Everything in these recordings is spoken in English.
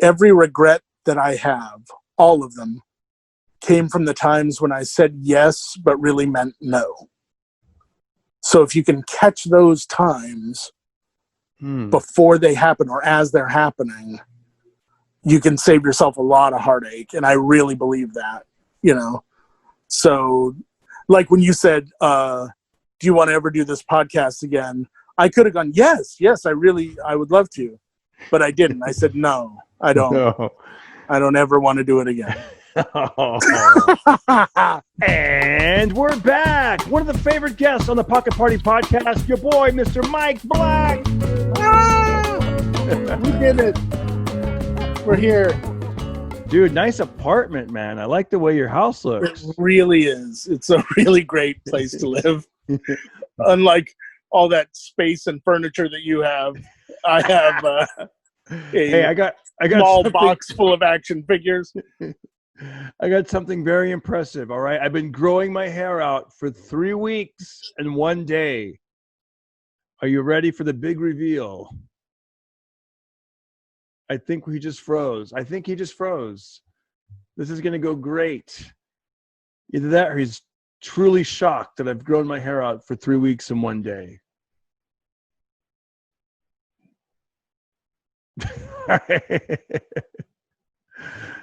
every regret that I have, all of them, came from the times when I said yes, but really meant no. So if you can catch those times before they happen or as they're happening, you can save yourself a lot of heartache. And I really believe that, you know. So like when you said, do you want to ever do this podcast again? I could have gone, yes, I would love to. But I didn't. I said, no, I don't. No. I don't ever want to do it again. And we're back. One of the favorite guests on the Pocket Party podcast, your boy, Mr. Mike Black. We did it. We're here. Dude, nice apartment, man. I like the way your house looks. It really is. It's a really great place to live. Unlike all that space and furniture that you have, I have I got small box full of action figures. I got something very impressive, all right? I've been growing my hair out for 3 weeks and 1 day. Are you ready for the big reveal? I think he just froze. This is going to go great. Either that or he's truly shocked that I've grown my hair out for 3 weeks and 1 day.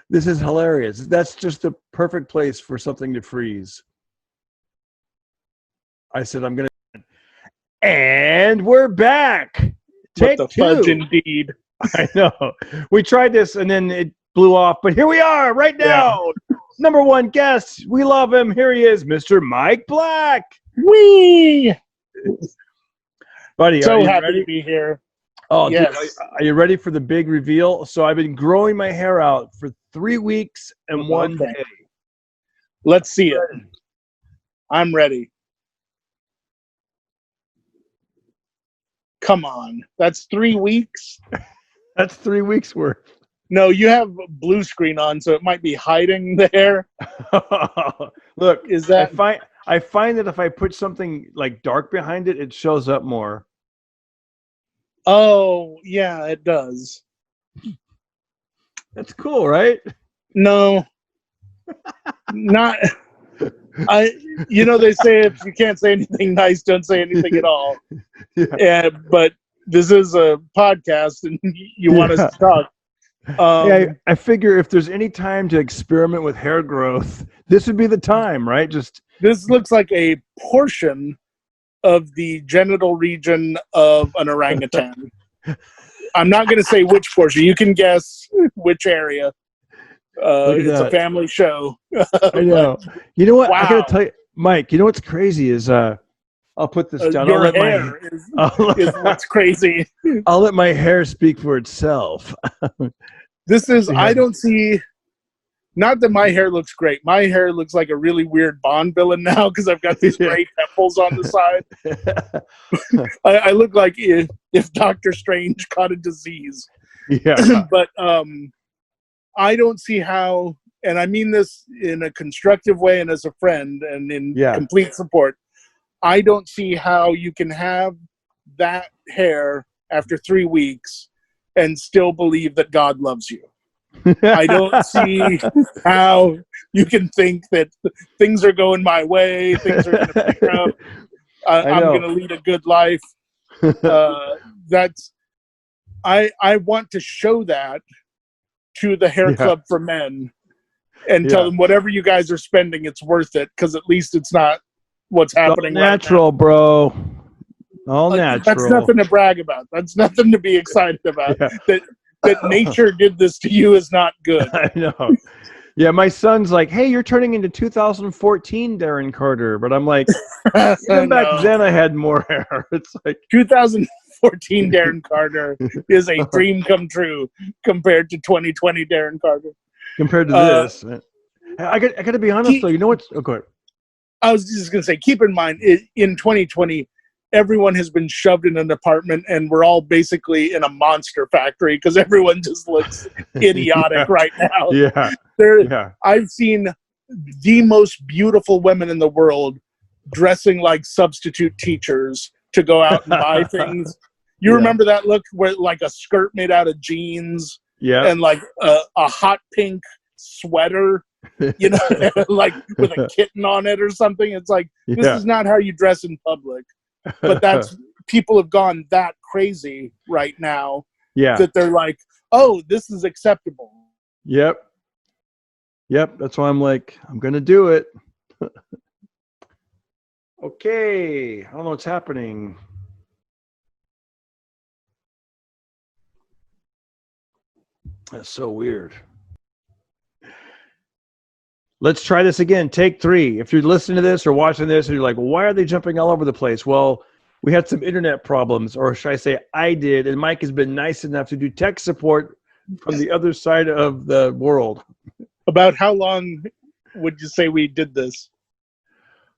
This is hilarious. That's just the perfect place for something to freeze. I said, I'm going to. And we're back. Take what the 2. fudge indeed. I know. We tried this and then it blew off, but here we are right now. Yeah. Number 1 guest. We love him. Here he is, Mr. Mike Black. Whee! Buddy, so are you happy ready to be here. Oh, yes. Dude, are you ready for the big reveal? So I've been growing my hair out for 3 weeks and 1 day. Let's see it. I'm ready. Come on. That's 3 weeks? That's 3 weeks worth. No, you have blue screen on, so it might be hiding the hair. Look, is that I find that if I put something like dark behind it, it shows up more. Oh, yeah, it does. That's cool, right? No. Not they say if you can't say anything nice, don't say anything at all. Yeah. But this is a podcast and you want us to talk. I figure if there's any time to experiment with hair growth, this would be the time, right? This looks like a portion of the genital region of an orangutan. I'm not going to say which portion. You can guess which area. It's a family show. I know. You know what? Wow. I got to tell you, Mike, you know what's crazy is I'll put this down. Your hair is what's crazy. I'll let my hair speak for itself. This is, I don't see, not that my hair looks great. My hair looks like a really weird Bond villain now because I've got these gray temples on the side. I look like if Dr. Strange caught a disease. Yeah. But I don't see how, and I mean this in a constructive way and as a friend and in complete support, I don't see how you can have that hair after 3 weeks and still believe that God loves you. I don't see how you can think that things are going my way, things are going to pick up, I'm going to lead a good life. I want to show that to the hair club for men and tell them whatever you guys are spending, it's worth it because at least it's not what's happening. All natural, right now. Bro. All natural. That's nothing to brag about. That's nothing to be excited about. Yeah. That nature did this to you is not good. I know. Yeah, my son's like, hey, you're turning into 2014 Darren Carter. But I'm like, even back then I had more hair. It's like 2014 Darren Carter is a dream come true compared to 2020 Darren Carter. Compared to this. I got to be honest, though. You know what's... Oh, go ahead. I was just going to say, keep in mind, in 2020, everyone has been shoved in an apartment and we're all basically in a monster factory because everyone just looks idiotic right now. Yeah. I've seen the most beautiful women in the world dressing like substitute teachers to go out and buy things. You remember that look where like a skirt made out of jeans Yeah. and like a hot pink sweater, you know, like with a kitten on it or something. It's like, this is not how you dress in public. But that's, people have gone that crazy right now that they're like, oh, this is acceptable. Yep. That's why I'm like, I'm going to do it. Okay. I don't know what's happening. That's so weird. Let's try this again. Take 3. If you're listening to this or watching this and you're like, why are they jumping all over the place? Well, we had some internet problems, or should I say I did, and Mike has been nice enough to do tech support from the other side of the world. About how long would you say we did this?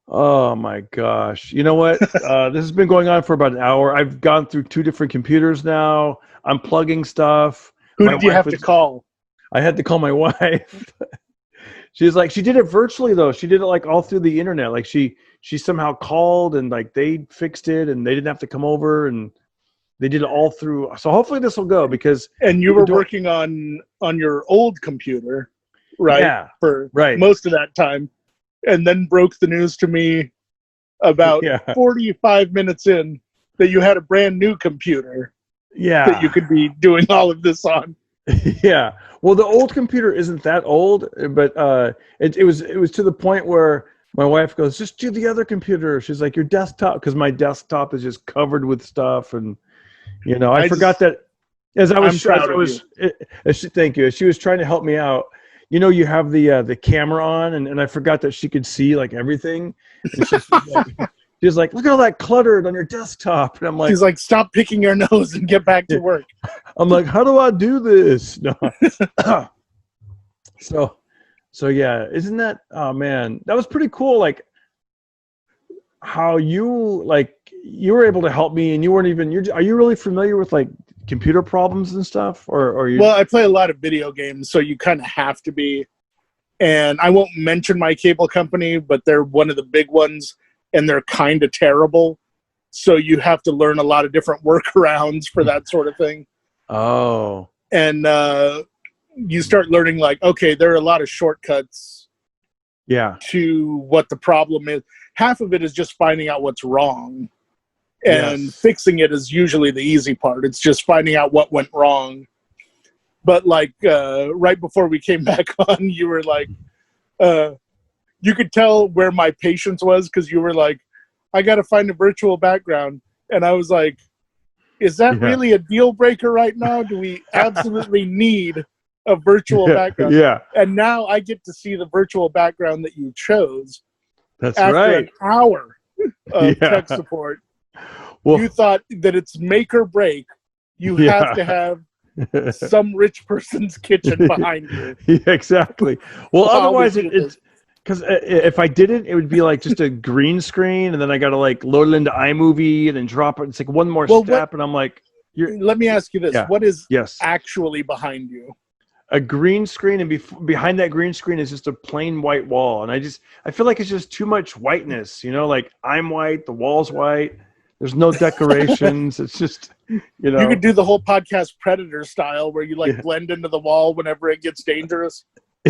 Oh my gosh. You know what? This has been going on for about an hour. I've gone through 2 different computers now. I'm plugging stuff. Who did you have to call? I had to call my wife. She's like, she did it virtually though. She did it like all through the internet. Like she somehow called and like they fixed it and they didn't have to come over and they did it all through. So hopefully this will go because. And you were working on your old computer, right? Yeah. For most of that time. And then broke the news to me about 45 minutes in that you had a brand new computer. Yeah. That you could be doing all of this on. Yeah. Well, the old computer isn't that old, but it was to the point where my wife goes, just do the other computer. She's like, your desktop, because my desktop is just covered with stuff, and you know, I forgot that as I was thank you. As she was trying to help me out, you know, you have the camera on, and I forgot that she could see like everything. And she's like, look at all that cluttered on your desktop. And I'm like, she's like, stop picking your nose and get back to work. I'm like, how do I do this? No. So yeah, isn't that, oh man, that was pretty cool. Like how you were able to help me and you weren't even, are you really familiar with like computer problems and stuff? Or you? Well, I play a lot of video games, so you kind of have to be. And I won't mention my cable company, but they're one of the big ones. And they're kind of terrible. So you have to learn a lot of different workarounds for that sort of thing. Oh. And you start learning like, okay, there are a lot of shortcuts to what the problem is. Half of it is just finding out what's wrong. And fixing it is usually the easy part. It's just finding out what went wrong. But like right before we came back on, you were like, you could tell where my patience was because you were like, I got to find a virtual background. And I was like, is that really a deal breaker right now? Do we absolutely need a virtual background? Yeah. And now I get to see the virtual background that you chose. That's after an hour of tech support. Well, you thought that it's make or break. You have to have some rich person's kitchen behind you. Yeah, exactly. Well, otherwise it's because if I didn't, it would be like just a green screen, and then I got to like load it into iMovie and then drop it. It's like one more step, and I'm like, let me ask you this: what is actually behind you? A green screen, and behind that green screen is just a plain white wall, and I feel like it's just too much whiteness. You know, like I'm white, the wall's white. There's no decorations. It's just, you know. You could do the whole podcast Predator style where you like blend into the wall whenever it gets dangerous.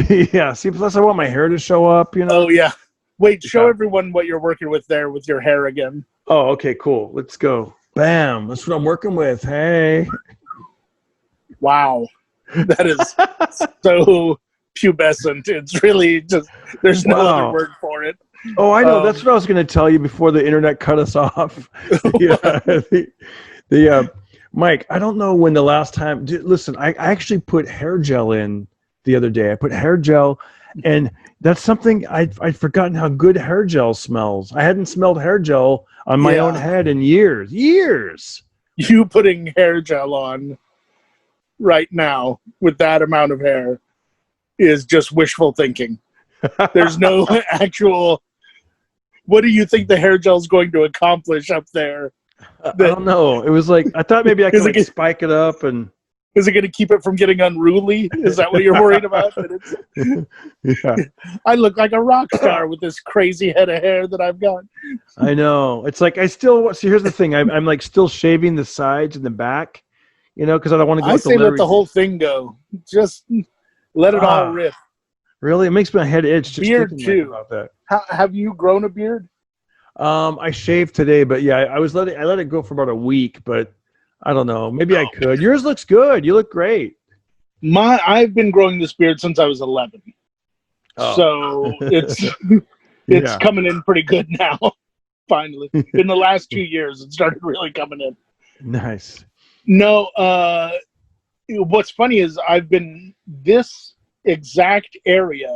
Yeah. See, plus I want my hair to show up, you know. Oh, yeah. Wait, show everyone what you're working with there with your hair again. Oh, okay, cool. Let's go. Bam. That's what I'm working with. Hey. Wow. That is so pubescent. It's really just, there's no other word for it. Oh, I know. That's what I was going to tell you before the internet cut us off. Mike, I don't know when the last time. Listen, I actually put hair gel in the other day. I put hair gel, and that's something I'd forgotten how good hair gel smells. I hadn't smelled hair gel on my own head in years. You putting hair gel on right now with that amount of hair is just wishful thinking. There's no actual. What do you think the hair gel is going to accomplish up there? I don't know. It was like I thought maybe I could spike it up, and is it going to keep it from getting unruly? Is that what you're worried about? I look like a rock star with this crazy head of hair that I've got. I know. It's like I still. See, here's the thing. I'm like still shaving the sides and the back. You know, because I don't want to go I with say the let the whole thing go. Just let it all rip. Really? It makes my head itch just Beard thinking too. about that. Have you grown a beard? I shaved today, but yeah, I let it go for about a week, but I don't know. Maybe I could. Yours looks good. You look great. I've been growing this beard since I was 11. Oh. So it's Yeah. coming in pretty good now. Finally. In the last 2 years it started really coming in. Nice. No, what's funny is this exact area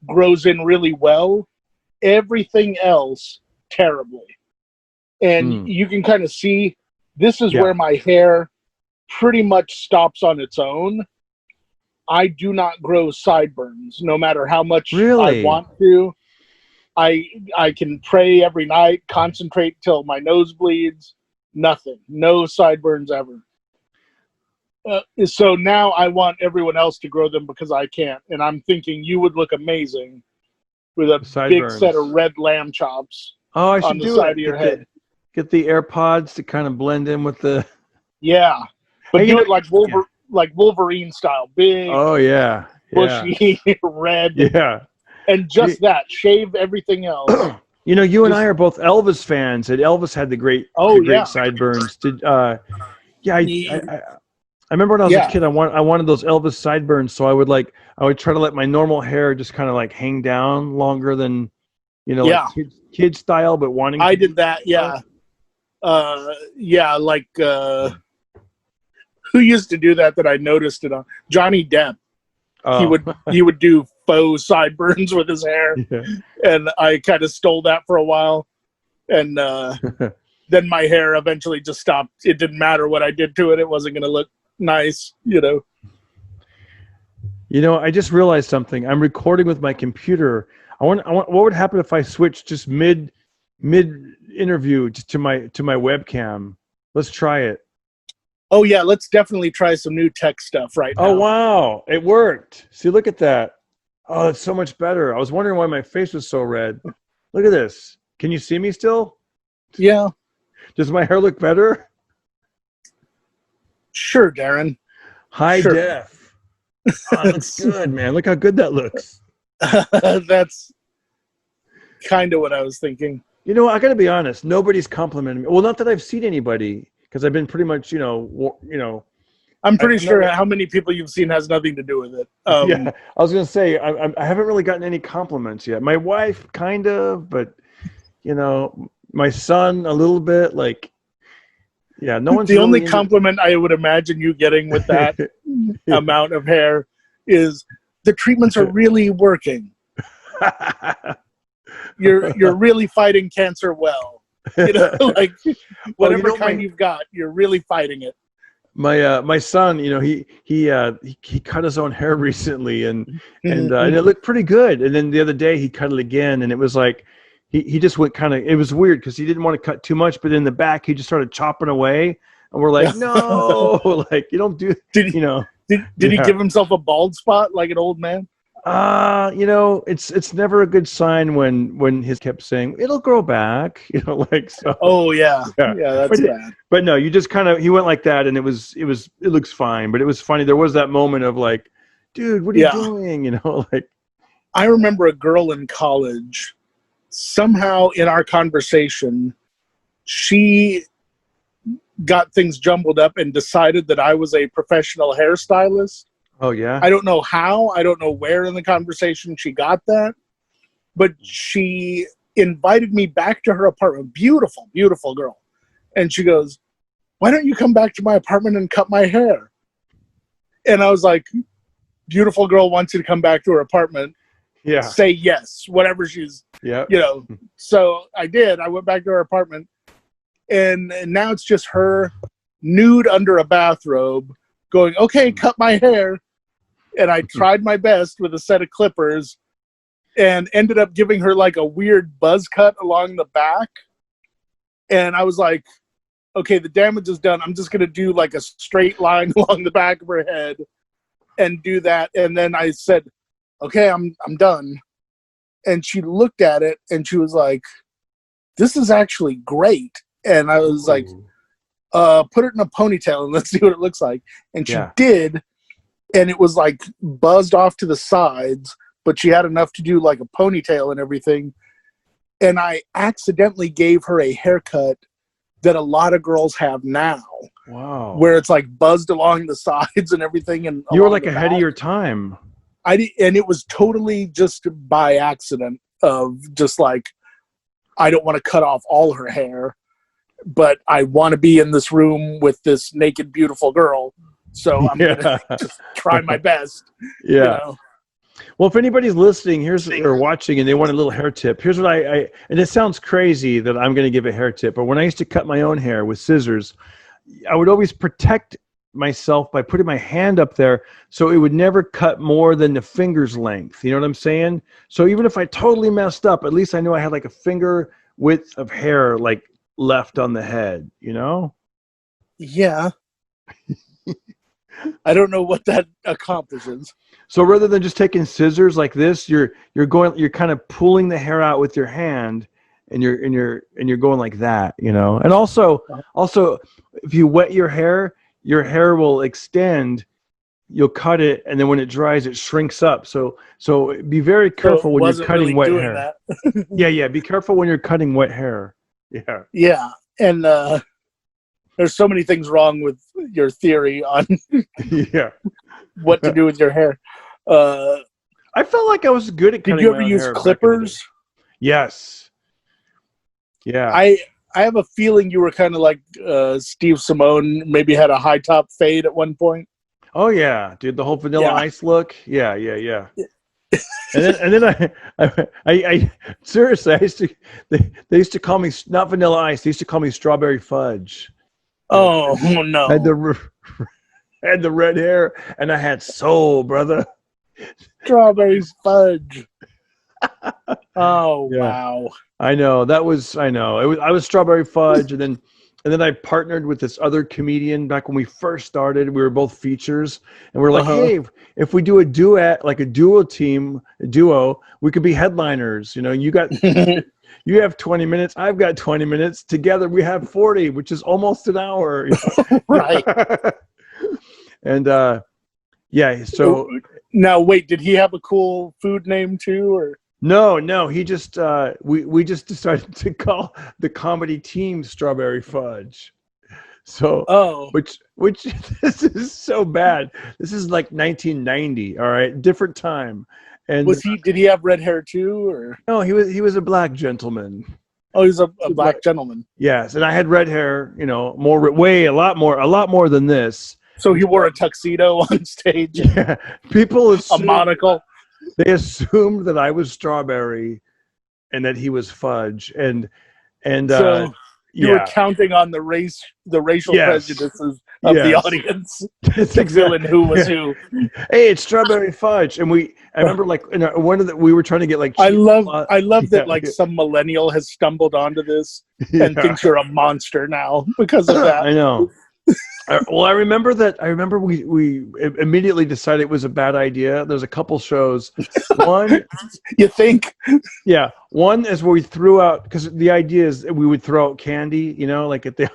grows in really well. Everything else terribly. And you can kind of see this is where my hair pretty much stops on its own. I do not grow sideburns, no matter how much I want to. I can pray every night, concentrate till my nose bleeds. Nothing. No sideburns ever. So now I want everyone else to grow them because I can't. And I'm thinking you would look amazing with a big set of red lamb chops on the side of your head. Get the AirPods to kind of blend in with the... Yeah. But do it like Wolverine style. Big, bushy, red. Yeah. And just that. Shave everything else. You know, you and I are both Elvis fans, and Elvis had the great sideburns. I remember when I was a kid, I wanted those Elvis sideburns, so I would try to let my normal hair just kind of like hang down longer than, you know, like kid style, but wanting. I did that, yeah. Who used to do that I noticed it on? Johnny Depp. Oh. He would do faux sideburns with his hair, and I kind of stole that for a while, and then my hair eventually just stopped. It didn't matter what I did to it; it wasn't going to look nice, you know. You know, I just realized something. I'm recording with my computer. I want. What would happen if I switched just mid interview to my webcam? Let's try it. Oh yeah, let's definitely try some new tech stuff right now. Oh wow, it worked. See, look at that. Oh, it's so much better. I was wondering why my face was so red. Look at this. Can you see me still? Yeah. Does my hair look better? Sure, Darren. High def. Oh, that looks good, man. Look how good that looks. That's kind of what I was thinking. You know, I got to be honest. Nobody's complimented me. Well, not that I've seen anybody, because I've been pretty much, you know. I'm pretty sure how many people you've seen has nothing to do with it. Yeah, I was going to say, I haven't really gotten any compliments yet. My wife, kind of, but, you know, my son, a little bit. Like, yeah, no one's the only compliment I would imagine you getting with that amount of hair is the treatments are really working. You're really fighting cancer well. You know, like whatever kind you've got, you're really fighting it. My son, you know, he cut his own hair recently, and it looked pretty good. And then the other day he cut it again, and it was like he just went kind of. It was weird because he didn't want to cut too much, but in the back he just started chopping away, and we're like, no, like you don't do. Did he give himself a bald spot like an old man? You know, it's never a good sign when his kept saying it'll grow back, you know, like so. Oh yeah, that's bad. But no, you just kind of he went like that, and it looks fine. But it was funny. There was that moment of like, dude, what are you doing? You know, like. I remember a girl in college. Somehow in our conversation, she got things jumbled up and decided that I was a professional hairstylist. Oh, yeah? I don't know how. I don't know where in the conversation she got that. But she invited me back to her apartment. Beautiful, beautiful girl. And she goes, why don't you come back to my apartment and cut my hair? And I was like, beautiful girl wants you to come back to her apartment. Yeah. Say yes, whatever she's, you know. So I did. I went back to her apartment. And now it's just her nude under a bathrobe going, okay, cut my hair. And I tried my best with a set of clippers and ended up giving her like a weird buzz cut along the back. And I was like, okay, the damage is done. I'm just going to do like a straight line along the back of her head and do that. And then I said, okay, I'm done. And she looked at it and she was like, this is actually great. And I was like, put it in a ponytail and let's see what it looks like. And she Yeah. did, and it was like buzzed off to the sides, but she had enough to do like a ponytail and everything. And I accidentally gave her a haircut that a lot of girls have now. Wow. Where it's like buzzed along the sides and everything. And You were like ahead of your time. and it was totally just by accident of just like, I don't want to cut off all her hair, but I want to be in this room with this naked, beautiful girl. So I'm going to just try my best. Yeah. You know? Well, if anybody's listening or watching and they want a little hair tip, here's what and it sounds crazy that I'm going to give a hair tip, but when I used to cut my own hair with scissors, I would always protect myself by putting my hand up there so it would never cut more than the finger's length. You know what I'm saying? So even if I totally messed up, at least I knew I had like a finger width of hair like left on the head, you know? Yeah. I don't know what that accomplishes. So rather than just taking scissors like this, you're kind of pulling the hair out with your hand, and you're going like that, you know. And also if you wet your hair will extend. You'll cut it, and then when it dries, it shrinks up. So be very careful when you're cutting wet hair. Yeah. Be careful when you're cutting wet hair. Yeah. Yeah, and there's so many things wrong with your theory on what to do with your hair. I felt like I was good at cutting. Did you ever use clippers? Yes. Yeah. I have a feeling you were kind of like Steve Simone, maybe had a high top fade at one point. Oh yeah, dude, the whole Vanilla Ice look. Yeah. And then I seriously, they used to call me not Vanilla Ice. They used to call me Strawberry Fudge. Oh no! I had the red hair, and I had soul, brother. Strawberry Fudge. Oh yeah. Wow! I know. I was Strawberry Fudge, and then I partnered with this other comedian back when we first started. We were both features, and we are like, hey, if we do a duet, like a duo, we could be headliners. You know, you have 20 minutes, I've got 20 minutes. Together we have 40, which is almost an hour. Right. And so now wait, did he have a cool food name too, or? No, he just we just decided to call the comedy team Strawberry Fudge. So which this is so bad. This is like 1990, all right? Different time. And did he have red hair too, or? No, he was a black gentleman. Oh, he's a black gentleman. Yes, and I had red hair, you know, a lot more than this. So he wore a tuxedo on stage. Yeah. People assumed, a monocle. They assumed that I was Strawberry and that he was Fudge, and so you were counting on the racial prejudices of the audience. That's exactly villain who was who. Hey, it's Strawberry Fudge, and I remember like we were trying to get like. I love that like some millennial has stumbled onto this and thinks you're a monster now because of that. I know. Well, I remember we immediately decided it was a bad idea. There's a couple shows. One, you think? Yeah, one is where we threw out, because the idea is that we would throw out candy, you know, like at the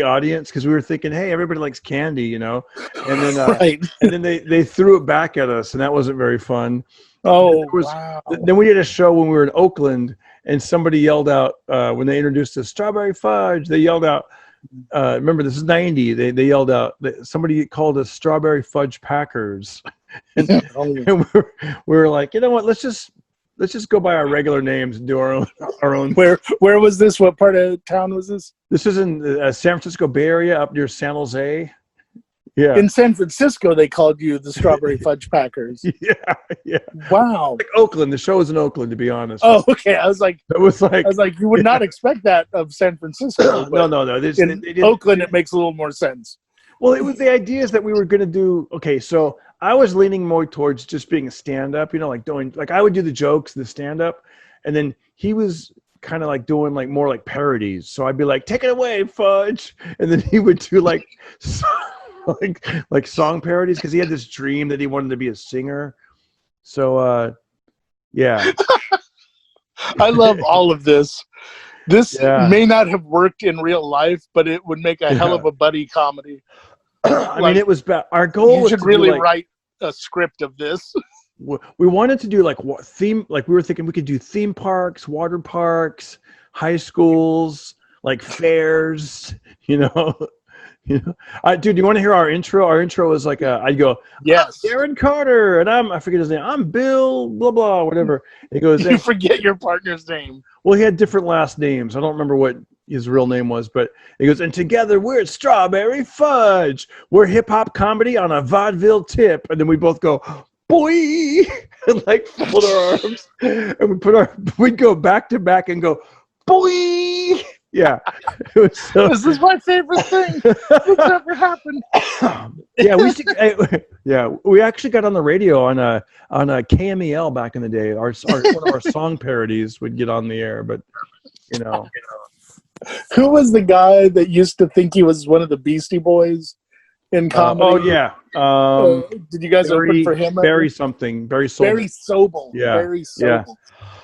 audience, because we were thinking, hey, everybody likes candy, you know, and then and then they threw it back at us, and that wasn't very fun. Oh, wow. Then we did a show when we were in Oakland, and somebody yelled out when they introduced us Strawberry Fudge. They yelled out. Remember, this is 90. They yelled out. Somebody called us Strawberry Fudge Packers, and we were like, you know what? Let's just go by our regular names and do our own. Where was this? What part of town was this? This is in San Francisco Bay Area, up near San Jose. Yeah. In San Francisco, they called you the Strawberry Fudge Packers. Yeah. Wow. Like Oakland. The show was in Oakland, to be honest. Oh, okay. I was like, you would not expect that of San Francisco. No. In Oakland, it makes a little more sense. Well, it was the idea is that we were going to do. Okay, so I was leaning more towards just being a stand-up. You know, like I would do the jokes, the stand-up, and then he was kind of like doing like more like parodies. So I'd be like, "Take it away, Fudge," and then he would do like. Like song parodies, because he had this dream that he wanted to be a singer. So yeah. I love all of this. This may not have worked in real life, but it would make a hell of a buddy comedy. I mean, it was our goal. You should really write a script of this. We wanted to do like what theme, like we were thinking we could do theme parks, water parks, high schools, like fairs, you know. Dude, you want to hear our intro? Our intro was like I'd go, yes, Darren Carter, and I forget his name. I'm Bill, blah blah, whatever. And he goes, you forget your partner's name. Well, he had different last names. I don't remember what his real name was, but he goes, and together we're Strawberry Fudge. We're hip hop comedy on a vaudeville tip, and then we both go, boy, and like fold our arms, and we'd go back to back and go, boy. Yeah, this is my favorite thing that's ever happened. We actually got on the radio on a KMEL back in the day. One of our song parodies would get on the air, but you know. Who was the guy that used to think he was one of the Beastie Boys in comedy? Did you guys open for him? Barry something. Barry Sobel. Barry Sobel. Yeah. Barry Sobel. Yeah.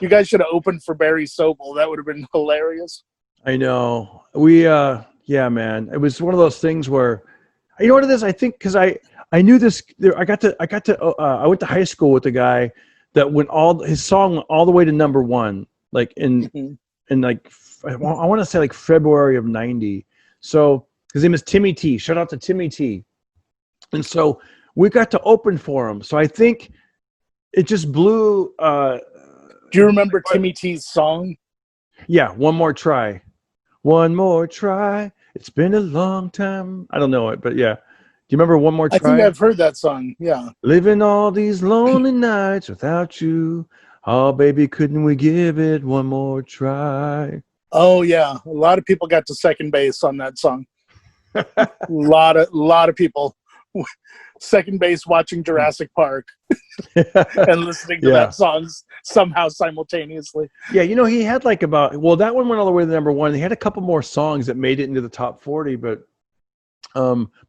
You guys should have opened for Barry Sobel. That would have been hilarious. I know. Man. It was one of those things where, you know what it is? I think because I knew this. I went to high school with a guy that his song went all the way to number one, like in like I want to say like February of '90. So his name is Timmy T. Shout out to Timmy T. And so we got to open for him. So I think it just blew. Do you remember Timmy T's song? Yeah, One More Try. One more try. It's been a long time. I don't know it, but yeah. Do you remember One More Try? I think I've heard that song. Yeah. Living all these lonely nights without you. Oh, baby, couldn't we give it one more try? Oh yeah, a lot of people got to second base on that song. a lot of people second base watching Jurassic Park and listening to that song somehow simultaneously. Yeah, he had like that one went all the way to number one. He had a couple more songs that made it into the top 40, but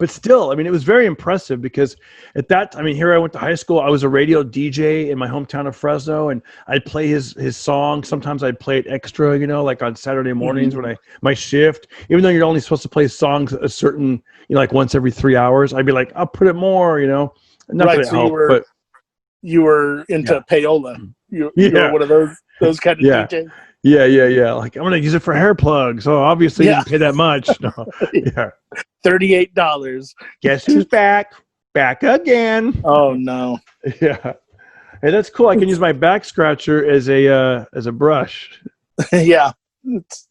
still, I mean, it was very impressive because here I went to high school. I was a radio DJ in my hometown of Fresno, and I'd play his song. Sometimes I'd play it extra, like on Saturday mornings when my shift, even though you're only supposed to play songs a certain, like once every 3 hours, I'd be like, I'll put it more, Not right, that it so helped, you were into payola. You were one of those kind of DJs. Yeah. Like, I'm going to use it for hair plugs. So obviously you didn't pay that much. No. Yeah. $38. Guess who's back? Back again. Oh no. Yeah. Hey, that's cool. I can use my back scratcher as a brush. Yeah. This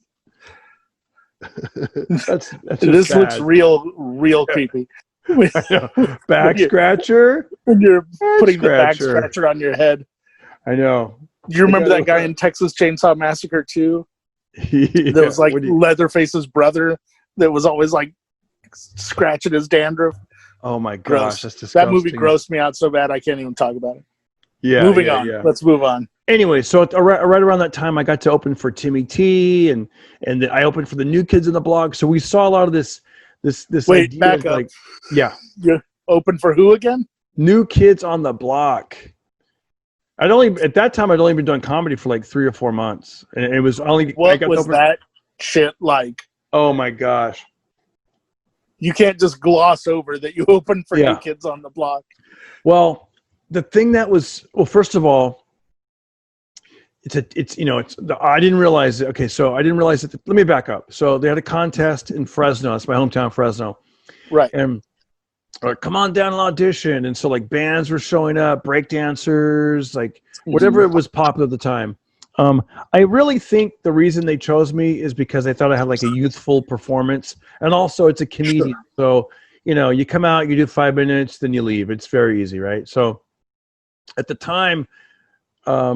bad. Looks real creepy. Back scratcher. When you're putting the back scratcher on your head. I know. Do you remember that guy in Texas Chainsaw Massacre 2? That was like Leatherface's brother that was always like scratching his dandruff. Oh my gosh, Gross. that's disgusting. That movie grossed me out so bad I can't even talk about it. Yeah. Moving on. Yeah. Let's move on. Anyway, so right around that time, I got to open for Timmy T, and I opened for the New Kids on the Block. So we saw a lot of this. Wait, idea back of, up. like, yeah. You open for who again? New Kids on the Block. At that time I'd only been doing comedy for like 3 or 4 months, and it was only. What was that shit like? Oh my gosh! You can't just gloss over that you opened for New Kids on the Block. Well, the thing that was first of all, I didn't realize it. Okay, so I didn't realize it. Let me back up. So they had a contest in Fresno. It's my hometown, Fresno. Right. And come on down and audition. And so like bands were showing up, break dancers, like whatever it was popular at the time. I really think the reason they chose me is because they thought I had like a youthful performance, and also it's a comedian. Sure. So, you come out, you do 5 minutes, then you leave. It's very easy, right? So at the time, I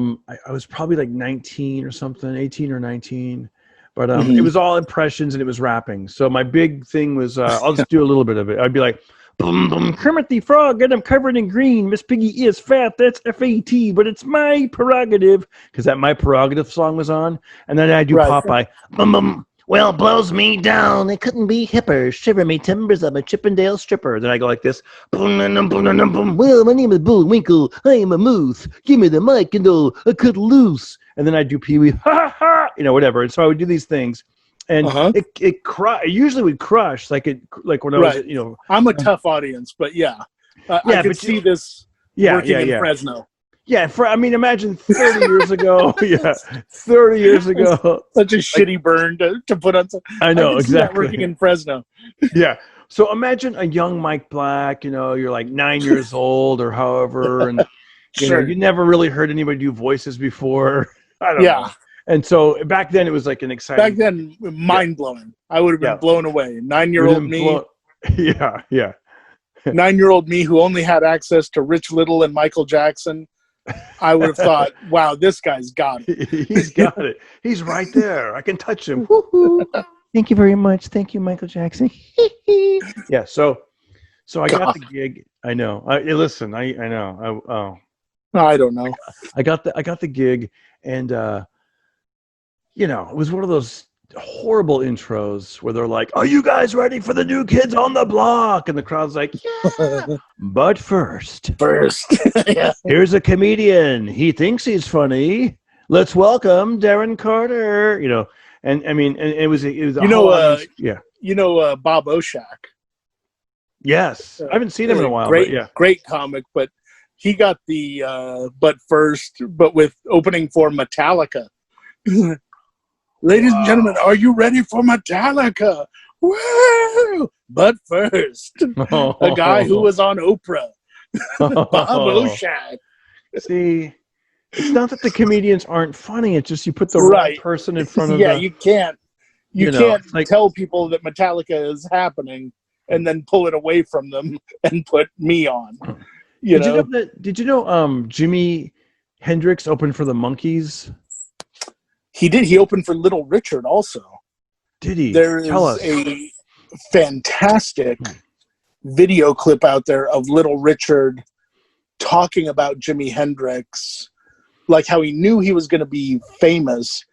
was probably like 19 or something, 18 or 19. But it was all impressions and it was rapping. So my big thing was, I'll just do a little bit of it. I'd be like, boom, boom, Kermit the Frog, and I'm covered in green. Miss Piggy is fat. That's F-A-T, but it's my prerogative. Because that My Prerogative song was on. And then I do Popeye. Bum, bum. Well, blows me down. It couldn't be hipper. Shiver me timbers. I'm a Chippendale stripper. Then I go like this. Boom, boom, boom, boom, boom. Well, my name is Bullwinkle. I am a moose. Give me the mic and I cut loose. And then I do Pee-wee. Ha, ha. whatever. And so I would do these things, and Uh-huh. it usually would crush like when I was, Right. I'm a tough audience, but I could see this working in Fresno. Yeah, imagine 30 years ago. Yeah, 30 years ago. Such a shitty burn to put on. I know, I can see that exactly. working in Fresno. Yeah. So imagine a young Mike Black, you're like 9 years old or however, and you never really heard anybody do voices before. I don't know. And so back then it was like an exciting. Back then, mind blowing. I would have been blown away. 9-year-old me. Yeah. 9-year-old me who only had access to Rich Little and Michael Jackson. I would have thought, wow, this guy's got it. He's got it. He's right there. I can touch him. Woo-hoo. Thank you very much. Thank you, Michael Jackson. Yeah. So I got the gig. I know. Listen. I know. I don't know. I got the gig, and it was one of those horrible intros where they're like, "Are you guys ready for the new kids on the block?" And the crowd's like, "Yeah." But first, yeah. Here's a comedian. He thinks he's funny. Let's welcome Darren Carter. And I mean, and it was Bob Oshak. Yes, I haven't seen him in a while. Great comic, but he got the but with opening for Metallica. Ladies and gentlemen, are you ready for Metallica? Woo! But first, a guy who was on Oprah, Bob Oshak. See, it's not that the comedians aren't funny. It's just you put the right person in front of you can't tell people that Metallica is happening and then pull it away from them and put me on. Did you know Jimi Hendrix opened for the Monkees? He did. He opened for Little Richard also. Did he? There is a fantastic video clip out there of Little Richard talking about Jimi Hendrix, like how he knew he was going to be famous.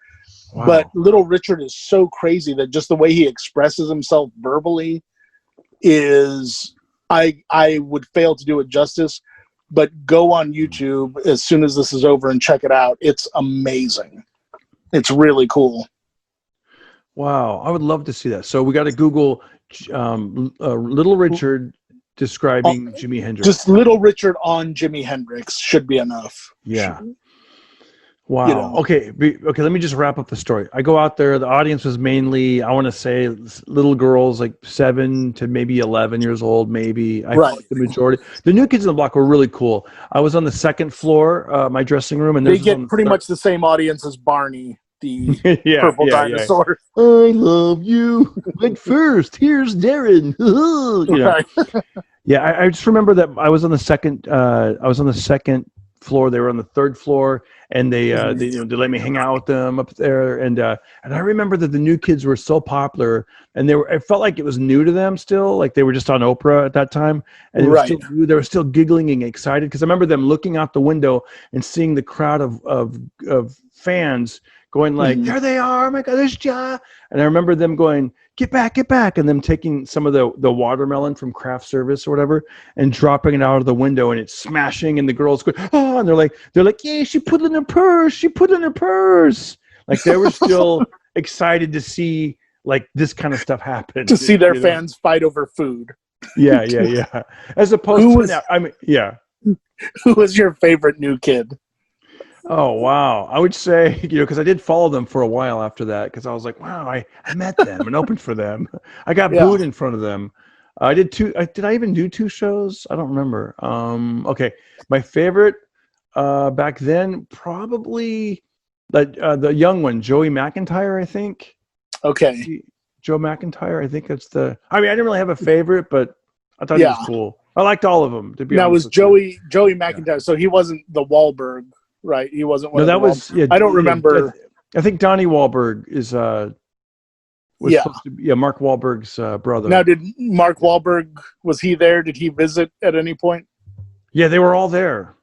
Wow. But Little Richard is so crazy that just the way he expresses himself verbally is, I would fail to do it justice, but go on YouTube as soon as this is over and check it out. It's amazing. It's really cool. Wow. I would love to see that. So we got to Google Little Richard describing Jimi Hendrix. Just Little Richard on Jimi Hendrix should be enough. Yeah. Wow. Okay. Let me just wrap up the story. I go out there. The audience was mainly, I want to say, little girls, like 7 to maybe 11 years old, maybe. I felt like the majority. The new kids on the block were really cool. I was on the second floor, my dressing room, and they get pretty much the same audience as Barney, the purple dinosaur. Yeah. I love you. But first, here's Darren. Yeah. I just remember that I was on the second. Floor. They were on the third floor, and they let me hang out with them up there. And I remember that the new kids were so popular, and it felt like it was new to them still, like they were just on Oprah at that time, and they were still giggling and excited because I remember them looking out the window and seeing the crowd of fans going like, there they are, oh my God, there's Ja. And I remember them going, get back, and them taking some of the watermelon from craft service or whatever and dropping it out of the window, and it's smashing, and the girls go, oh, and they're like, yeah, she put it in her purse. Like they were still excited to see like this kind of stuff happen. To see their fans fight over food. Yeah. As opposed Who was your favorite new kid? Oh, wow. I would say, because I did follow them for a while after that, because I was like, wow, I met them and opened for them. I got booed in front of them. I did did I even do 2 shows? I don't remember. Okay. My favorite back then, probably the young one, Joey McIntyre, I think. Okay. Joe McIntyre, I think that's I didn't really have a favorite, but I thought he was cool. I liked all of them, to be honest. Now, was Joey McIntyre, so he wasn't the Wahlberg. Right, he wasn't one. No, that was. Yeah, I don't remember. I think Donnie Wahlberg was supposed to be, Mark Wahlberg's brother. Now, did Mark Wahlberg, was he there? Did he visit at any point? Yeah, they were all there.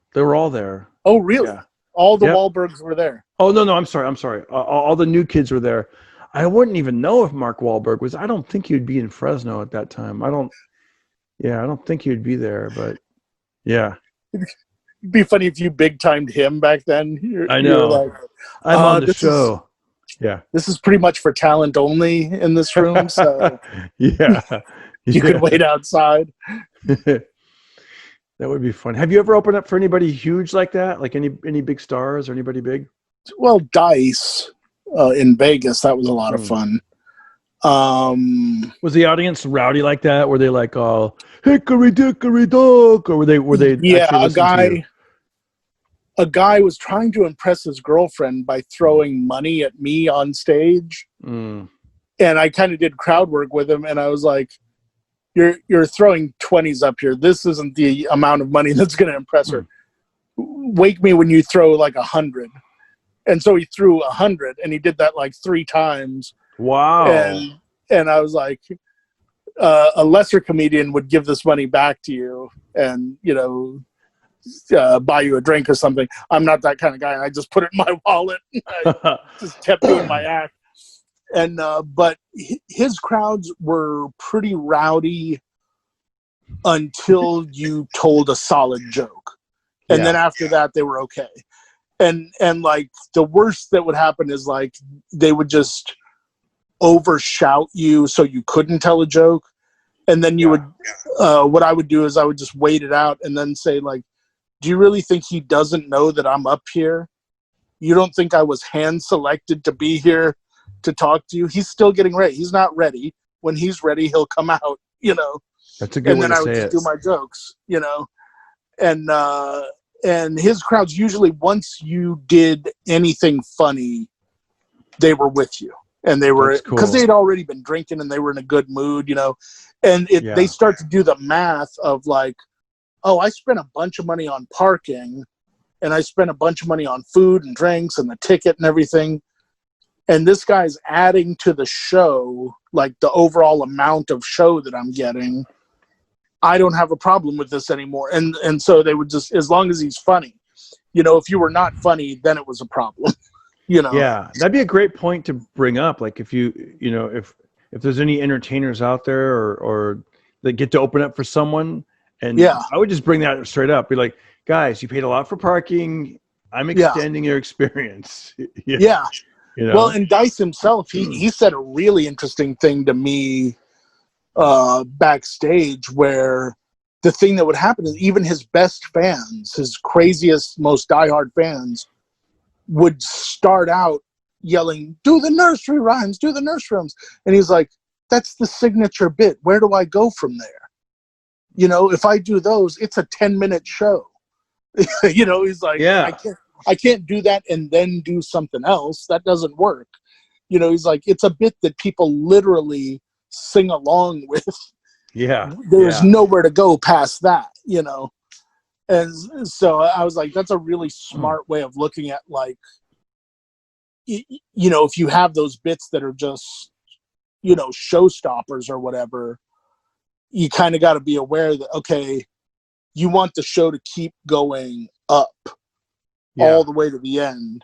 Oh, really? Yeah. All the Wahlbergs were there. Oh no, I'm sorry. All the new kids were there. I wouldn't even know if Mark Wahlberg was. I don't think he would be in Fresno at that time. I don't think he would be there. But yeah. It'd be funny if you big timed him back then. I know. Like, I'm on the show. Yeah. this is pretty much for talent only in this room, so Yeah. you can wait outside. That would be fun. Have you ever opened up for anybody huge like that? Like any big stars or anybody big? Well, Dice in Vegas, that was a lot of fun. Was the audience rowdy like that? Were they like, "Oh, hickory dickory dock," or were they yeah, actually listening to you? a guy was trying to impress his girlfriend by throwing money at me on stage, and I kind of did crowd work with him, and I was like, "You're throwing 20s up here. This isn't the amount of money that's going to impress her. Wake me when you throw like 100." And so he threw 100, and he did that like 3 times. Wow. And I was like, a lesser comedian would give this money back to you and, buy you a drink or something. I'm not that kind of guy. I just put it in my wallet. I just kept doing my act. And but his crowds were pretty rowdy until you told a solid joke. And then after that, they were okay. And like the worst that would happen is like they would just overshout you so you couldn't tell a joke. And then you would what I would do is I would just wait it out and then say like, do you really think he doesn't know that I'm up here? You don't think I was hand selected to be here to talk to you? He's still getting ready. He's not ready. When he's ready, he'll come out, That's a good way to say it. And then I would just do my jokes, and his crowds usually, once you did anything funny, they were with you. And they were, because they'd already been drinking and they were in a good mood, and they start to do the math of like, oh, I spent a bunch of money on parking and I spent a bunch of money on food and drinks and the ticket and everything. And this guy's adding to the show, like the overall amount of show that I'm getting. I don't have a problem with this anymore. And so they would just, as long as he's funny, if you were not funny, then it was a problem, Yeah, that'd be a great point to bring up. Like if if there's any entertainers out there or that get to open up for someone, and I would just bring that straight up. Be like, guys, you paid a lot for parking. I'm extending your experience. Yeah. Well, and Dice himself, he said a really interesting thing to me backstage, where the thing that would happen is even his best fans, his craziest, most diehard fans, would start out yelling, do the nursery rhymes, do the nursery rhymes. And he's like, that's the signature bit. Where do I go from there? If I do those, it's a 10-minute show. He's like, I can't do that and then do something else. That doesn't work. He's like, it's a bit that people literally sing along with. There's nowhere to go past that, And so I was like, that's a really smart way of looking at, like, if you have those bits that are just, showstoppers or whatever, you kind of got to be aware that, okay, you want the show to keep going up all the way to the end.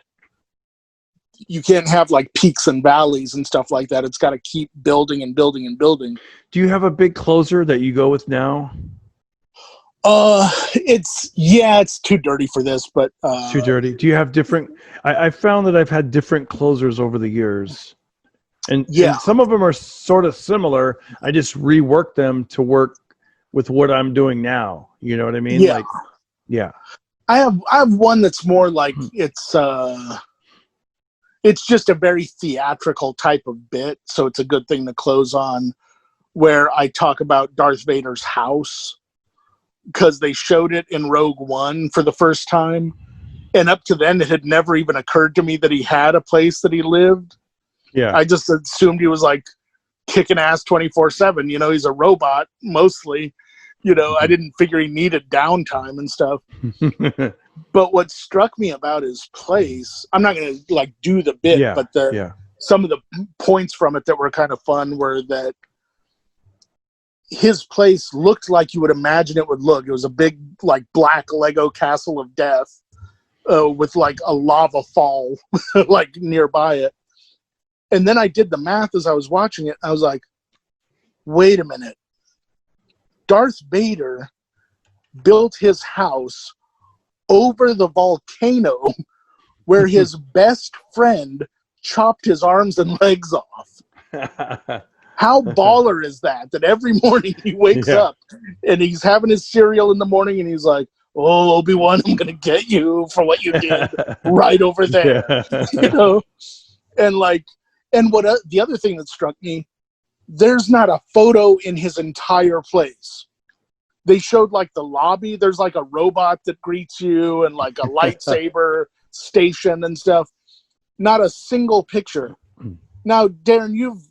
You can't have like peaks and valleys and stuff like that. It's got to keep building and building and building. Do you have a big closer that you go with now? It's too dirty for this, but it's too dirty. Do you have different? I found that I've had different closers over the years, and some of them are sort of similar. I just rework them to work with what I'm doing now. You know what I mean? I have one that's more like it's just a very theatrical type of bit, so it's a good thing to close on, where I talk about Darth Vader's house, because they showed it in Rogue One for the first time, and up to then it had never even occurred to me that he had a place that he lived. I just assumed he was like kicking ass 24/7. He's a robot mostly. I didn't figure he needed downtime and stuff. But what struck me about his place, I'm not going to like do the bit, but some of the points from it that were kind of fun were that his place looked like you would imagine it would look. It was a big, like, black Lego castle of death with like a lava fall like nearby it. And then I did the math as I was watching it. I was like, wait a minute. Darth Vader built his house over the volcano where his best friend chopped his arms and legs off. How baller is that? That every morning he wakes up and he's having his cereal in the morning and he's like, "Oh, Obi-Wan, I'm gonna get you for what you did right over there." You know, and what the other thing that struck me, there's not a photo in his entire place. They showed like the lobby. There's like a robot that greets you and like a lightsaber station and stuff. Not a single picture. Now, Darren, you've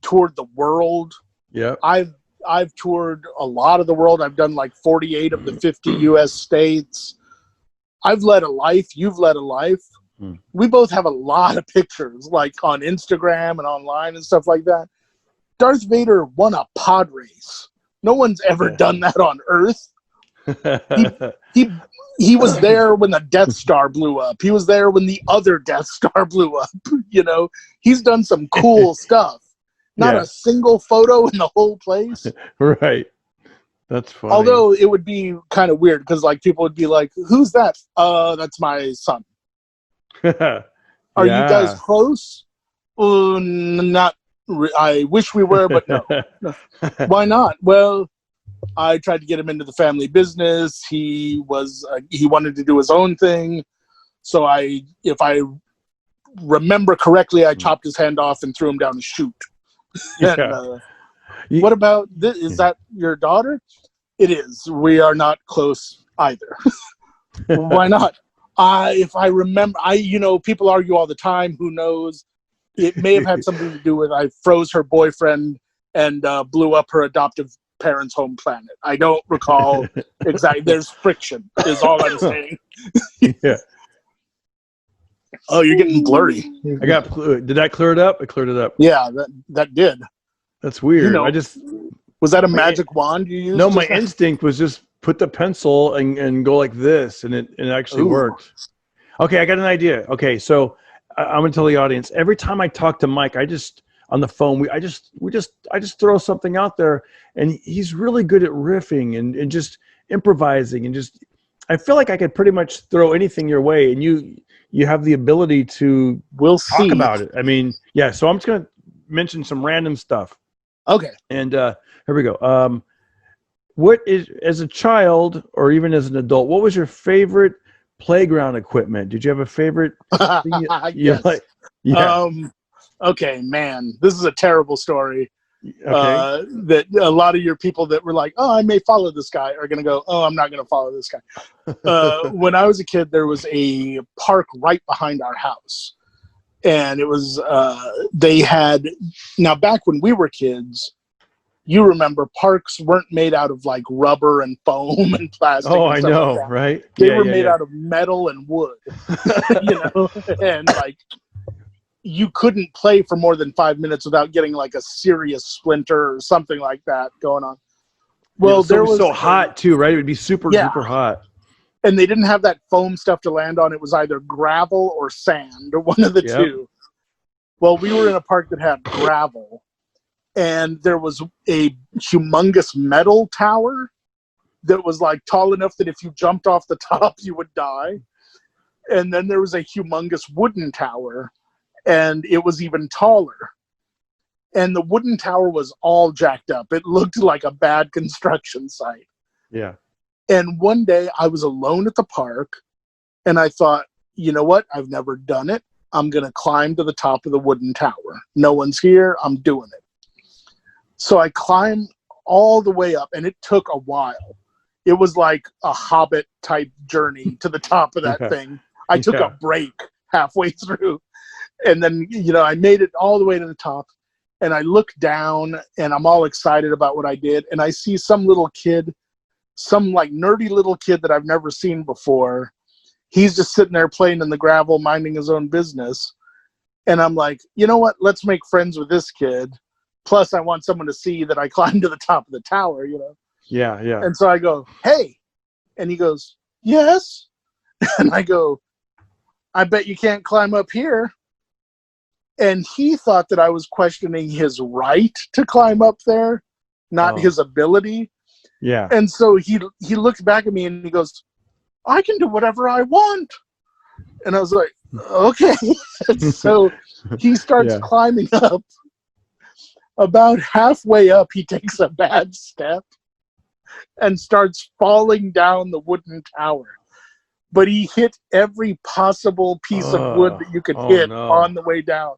toured the world. Yeah. I've toured a lot of the world. I've done like 48 of the 50 U.S. states. I've led a life. You've led a life. We both have a lot of pictures, like on Instagram and online and stuff like that. Darth Vader won a pod race. No one's ever done that on Earth. He was there when the Death Star blew up. He was there when the other Death Star blew up. You know, he's done some cool stuff. Not a single photo in the whole place. Right. That's funny. Although it would be kind of weird because like people would be like, "Who's that?" That's my son. Are you guys close? Not. I wish we were, but no. Why not? Well, I tried to get him into the family business. He wanted to do his own thing. So if I remember correctly, I chopped his hand off and threw him down a chute. And, what about this? Is that your daughter? It is. We are not close either. Why not? If I remember, people argue all the time. Who knows? It may have had something to do with I froze her boyfriend and blew up her adoptive parents' home planet. I don't recall exactly. There's friction, is all I'm saying. Yeah. Oh, you're getting blurry. Did that clear it up? It cleared it up. Yeah, that did. That's weird. Was that a magic wand you used? No, my instinct was just put the pencil and go like this, and it actually worked. Okay, I got an idea. Okay, so I'm gonna tell the audience. Every time I talk to Mike, on the phone, I just throw something out there, and he's really good at riffing and just improvising and just. I feel like I could pretty much throw anything your way, and you have the ability to talk about it. I mean, yeah. So I'm just gonna mention some random stuff. Okay. And here we go. What is, as a child or even as an adult, what was your favorite playground equipment? Did you have a favorite thing yes. like? Yeah. Okay, man, this is a terrible story. Okay. That a lot of your people that were like, "Oh, I may follow this guy," are going to go, "Oh, I'm not going to follow this guy." When I was a kid, there was a park right behind our house. And it was, now back when we were kids, you remember parks weren't made out of like rubber and foam and plastic. Oh, and I know, like right? They were made out of metal and wood, and like you couldn't play for more than 5 minutes without getting like a serious splinter or something like that going on. Well, there was so hot too, right? It would be super hot. And they didn't have that foam stuff to land on. It was either gravel or sand, or one of the two. Well, we were in a park that had gravel, and there was a humongous metal tower that was like tall enough that if you jumped off the top, you would die. And then there was a humongous wooden tower, and it was even taller. And the wooden tower was all jacked up. It looked like a bad construction site. Yeah. And one day I was alone at the park, and I thought, you know what? I've never done it. I'm going to climb to the top of the wooden tower. No one's here. I'm doing it. So I climbed all the way up, and it took a while. It was like a Hobbit type journey to the top of that thing. I took a break halfway through, and then, I made it all the way to the top, and I look down, and I'm all excited about what I did. And I see some little kid, some like nerdy little kid that I've never seen before. He's just sitting there playing in the gravel, minding his own business. And I'm like, you know what? Let's make friends with this kid. Plus, I want someone to see that I climbed to the top of the tower, Yeah, yeah. And so I go, hey. And he goes, yes. And I go, I bet you can't climb up here. And he thought that I was questioning his right to climb up there, not his ability. Yeah. And so he looked back at me and he goes, I can do whatever I want. And I was like, okay. So he starts climbing up. About halfway up, he takes a bad step and starts falling down the wooden tower. But he hit every possible piece of wood that you could hit on the way down.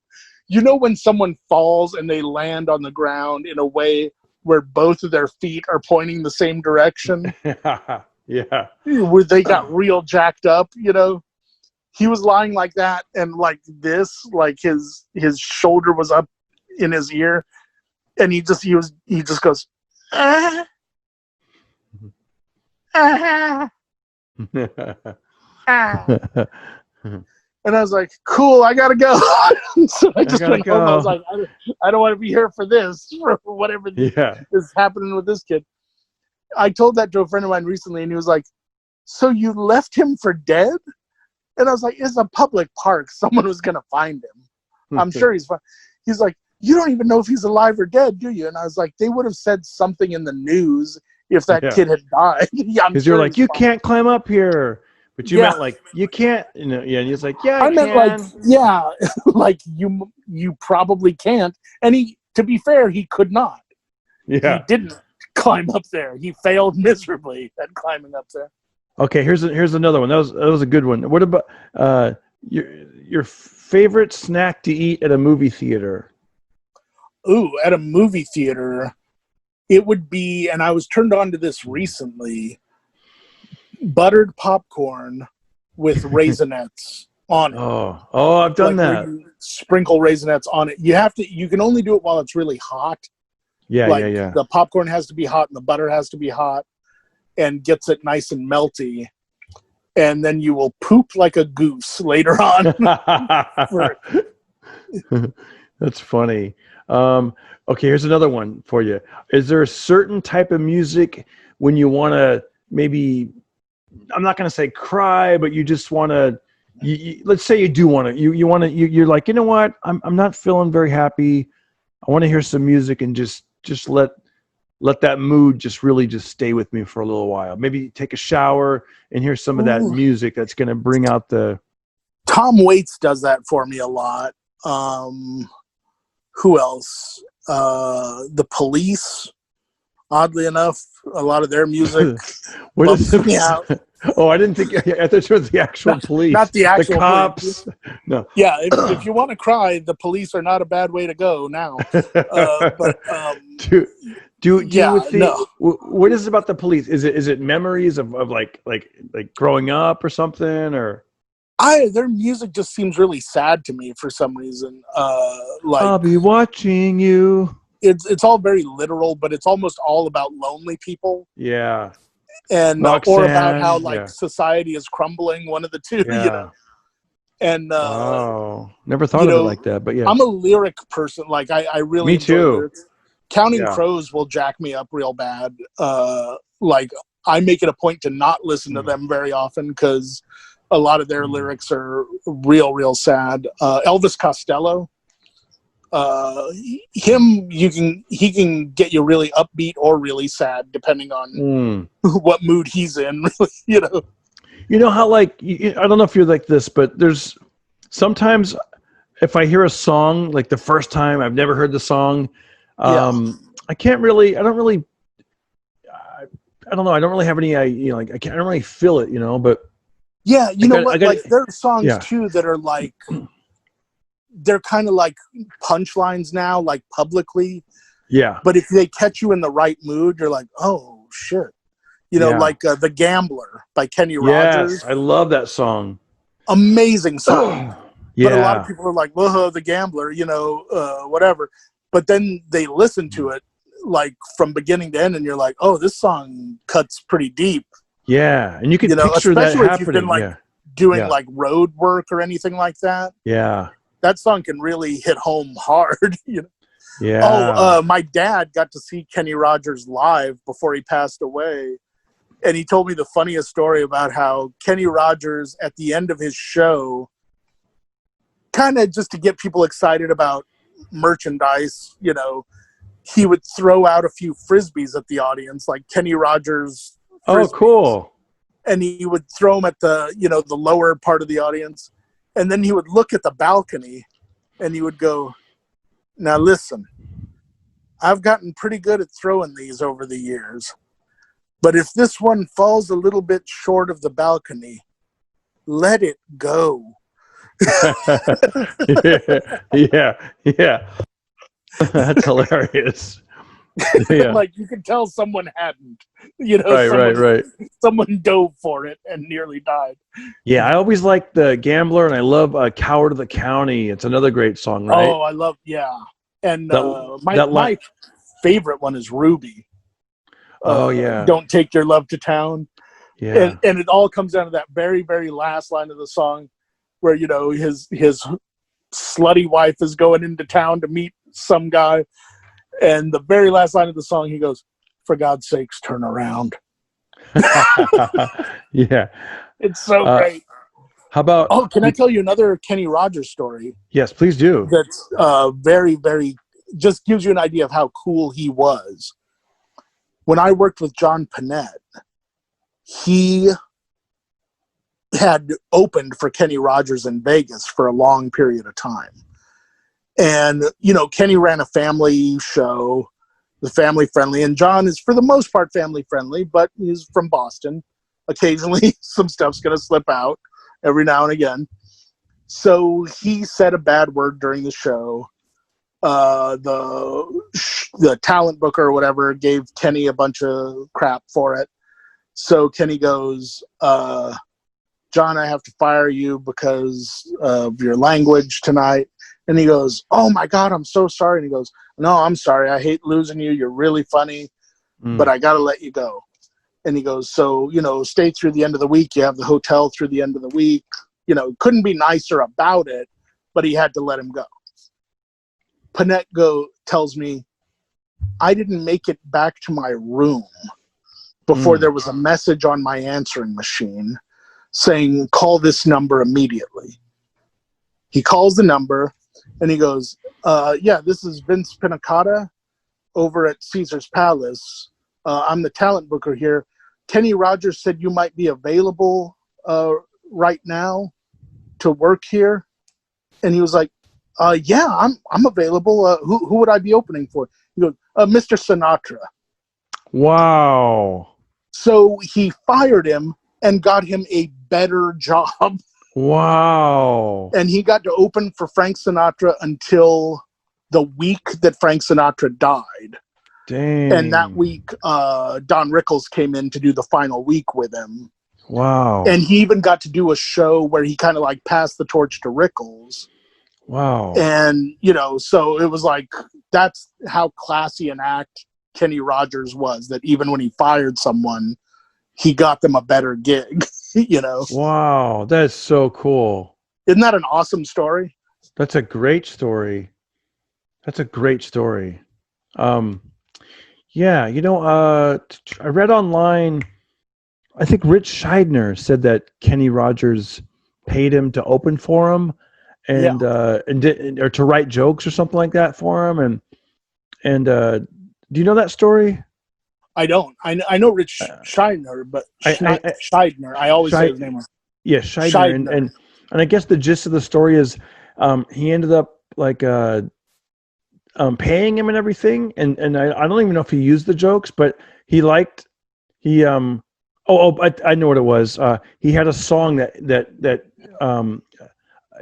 You know when someone falls and they land on the ground in a way where both of their feet are pointing the same direction? Yeah. Where they got real jacked up, you know? He was lying like that, and like this, like his shoulder was up in his ear, and he just goes, ah, ah, ah. And I was like, cool, I gotta go. So I just went home. I was like, I don't want to be here for this, for whatever is happening with this kid. I told that to a friend of mine recently, and he was like, so you left him for dead? And I was like, it's a public park. Someone was going to find him. I'm sure he's fine. He's like, you don't even know if he's alive or dead, do you? And I was like, they would have said something in the news if that kid had died. Because you're like, you can't climb up here. But you meant like, you can't, you know, and he's like, yeah, I meant like, like you probably can't. And to be fair, he could not. Yeah. He didn't climb up there. He failed miserably at climbing up there. Okay, here's another one. That was a good one. What about your favorite snack to eat at a movie theater? Ooh, at a movie theater, it would be, and I was turned on to this recently, buttered popcorn with Raisinets on it. Oh, I've done that. You sprinkle Raisinets on it. You can only do it while it's really hot. Yeah. The popcorn has to be hot and the butter has to be hot, and gets it nice and melty, and then you will poop like a goose later on. That's funny. Okay, here's another one for you. Is there a certain type of music when you want to maybe, I'm not going to say cry, but you just want to, let's say you do want to, you're like, you know what? I'm not feeling very happy. I want to hear some music and just let that mood just really just stay with me for a little while. Maybe take a shower and hear some of that music that's going to bring out the... Tom Waits does that for me a lot. Who else? The Police, oddly enough, a lot of their music bumps me out. Oh, I didn't think... I thought it was the actual police. Not the actual cops. Police. No. Yeah, if you want to cry, the Police are not a bad way to go now. But... What is it about the Police? Is it memories of like growing up or something, or? Their music just seems really sad to me for some reason. Like I'll be watching you. It's all very literal, but it's almost all about lonely people. Yeah. And or about how society is crumbling. One of the two. Yeah. You know. And never thought of it like that, but yeah. I'm a lyric person. Like I really. Me too. Lyrics. Counting Crows will jack me up real bad. Like I make it a point to not listen to them very often because a lot of their lyrics are real sad. Elvis Costello, he can get you really upbeat or really sad depending on what mood he's in. You know. You know how I don't know if you're like this, but there's sometimes if I hear a song like the first time I've never heard the song. I don't really have any, I don't really feel it, but yeah, like there are songs too that are like, they're kind of like punchlines now, like publicly. Yeah. But if they catch you in the right mood, you're like, oh shit. Like The Gambler by Kenny Rogers. Yes, I love that song. Amazing song. But a lot of people are like, whoa, The Gambler, whatever. But then they listen to it like from beginning to end, and you're like, "Oh, this song cuts pretty deep." Yeah, and you can picture that happening. Especially if you've been doing like road work or anything like that. Yeah, that song can really hit home hard. Yeah. Oh, my dad got to see Kenny Rogers live before he passed away, and he told me the funniest story about how Kenny Rogers at the end of his show, kind of just to get people excited about merchandise, he would throw out a few frisbees at the audience, like Kenny Rogers frisbees. Oh, cool. and he would throw them at the, the lower part of the audience. And then he would look at the balcony and he would go, now listen, I've gotten pretty good at throwing these over the years, but if this one falls a little bit short of the balcony, let it go. yeah. That's hilarious. Yeah. Like, you could tell someone hadn't, Right. Someone dove for it and nearly died. Yeah, I always like The Gambler, and I love Coward of the County. It's another great song, right? Oh, I love, yeah. And my favorite one is Ruby. Yeah. Don't take your love to town. Yeah. And it all comes down to that very, very last line of the song where, his slutty wife is going into town to meet some guy. And the very last line of the song, he goes, "For God's sakes, turn around." Yeah. It's so great. How about... Oh, can I tell you another Kenny Rogers story? Yes, please do. That's very, very... just gives you an idea of how cool he was. When I worked with John Panette, he had opened for Kenny Rogers in Vegas for a long period of time. And, Kenny ran a family show, the family friendly, and John is for the most part family friendly, but he's from Boston. Occasionally some stuff's going to slip out every now and again. So he said a bad word during the show. The talent booker or whatever gave Kenny a bunch of crap for it. So Kenny goes, "John, I have to fire you because of your language tonight." And he goes, "Oh my God, I'm so sorry." And he goes, "No, I'm sorry. I hate losing you. You're really funny, but I got to let you go." And he goes, "So, stay through the end of the week. You have the hotel through the end of the week." Couldn't be nicer about it, but he had to let him go. Panette tells me, "I didn't make it back to my room before there was a message on my answering machine saying, 'Call this number immediately.'" He calls the number and he goes, "Yeah, this is Vince Pinnacata over at Caesar's Palace. I'm the talent booker here. Kenny Rogers said you might be available right now to work here." And he was like, "Yeah, I'm available. Who would I be opening for?" He goes, "Mr. Sinatra." Wow. So he fired him and got him a better job. Wow. And he got to open for Frank Sinatra until the week that Frank Sinatra died. Dang. And that week, Don Rickles came in to do the final week with him. Wow. And he even got to do a show where he kind of like passed the torch to Rickles. Wow. And, so it was like, that's how classy an act Kenny Rogers was, that even when he fired someone, he got them a better gig, Wow. That's so cool. Isn't that an awesome story? That's a great story. Yeah, I read online, I think Rich Scheidner said that Kenny Rogers paid him to open for him and or to write jokes or something like that for him. And do you know that story? I don't. I know Rich Scheidner, but Scheidner. I always say his name wrong. Yeah, Scheidner. And I guess the gist of the story is he ended up like paying him and everything. And I don't even know if he used the jokes, but I know what it was. He had a song that